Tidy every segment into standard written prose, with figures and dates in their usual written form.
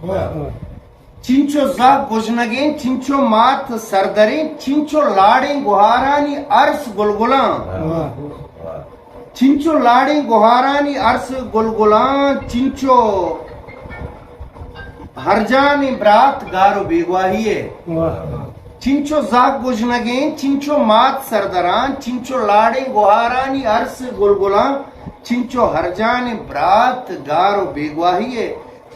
चिंचो जाग गुजनगे चिंचो मात सरदरे चिंचो लाड़े गुहारानी अर्स गुलगुला चिंचो लाड़े गुहारानी अर्स गुलगुला चिंचो हरजानी ब्रात गारो बेगवाहिए चिंचो जाग गुजनगे चिंचो मात सरदरान चिंचो लाड़े गुहारानी अर्स गुलगुला चिंचो हरजानी ब्रात गारो बेगवाहिए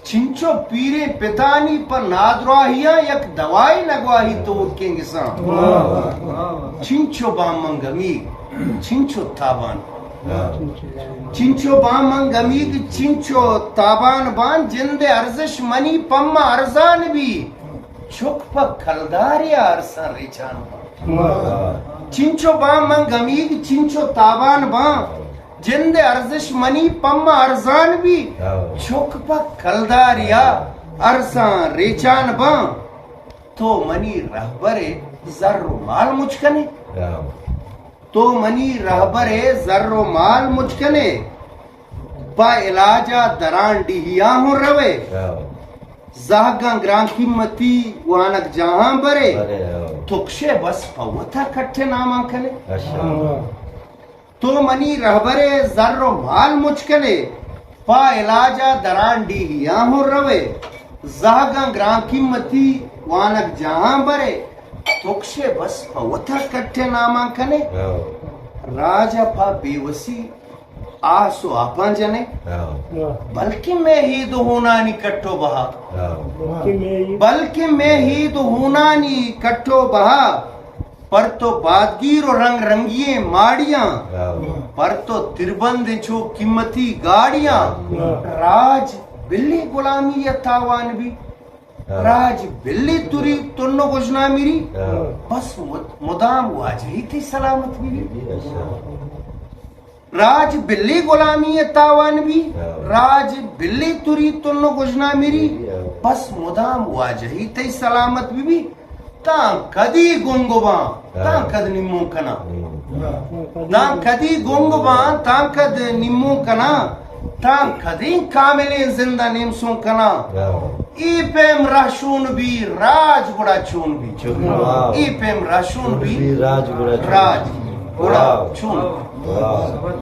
चिंचो पीरे पितानी पर नादराहिया यक दवाई लगवाही तो उठेंगे सा चिंचो बामंगमी चिंचो ताबान चिंचो बामंगमी चिंचो ताबान बान जिंदे अर्जिश मनी पम्मा अर्जान भी चुक पर खलदारिया अरसा रेचान चिंचो बामंगमी चिंचो ताबान बान जिंदे अर्जिश मनी पम्मा अर्जान भी चुक पर खलदारिया अरसा रेचान बा तो मनी रहबरे जर्रो माल मुचकने तो मनी रहबरे जर्रो माल मुचकने बा इलाजा दरान डिहिया हो रवे जागा ग्रां कीमती वानक जहां बरे तुक्षे बस पवता कट्ठे नामा कले तो मनी रहबरे जर्रो माल मुचकले पा इलाजा दरान डिहिया हो रवे जागा ग्रां कीमती वानक जहां बरे तुक्षे बस पवता कट्ठे नामा कने राजा पा बेवसी आसो आपा जने बल्कि मैं ही तो होनानी कट्टो बहा बल्कि मैं ही तो होनानी कट्टो बहा पर तो बादगीर और रंग रंगिए माड़ियां पर तो तिरबंद छो कीमती गाड़ियां राज बिल्ली गुलामी या तावान भी राज बिल्ली तुरी तुन्नो गुजना मेरी बस मुदाम वाजही थी सलामत भी राज बिल्ली गुलामी तावान भी राज बिल्ली तुरी तुन्नो गुजना मेरी बस मुदाम वाजही थी सलामत भी तां कदी गुंगुबा तां कद निम्मो कना तां कदी गुंगुबा तां कद निम्मो कना तां कदी कामिले जिंदा निमसो कना ई पेम राशून भी राज गुड़ा चून भी ई पेम राशून भी राज गुड़ा चून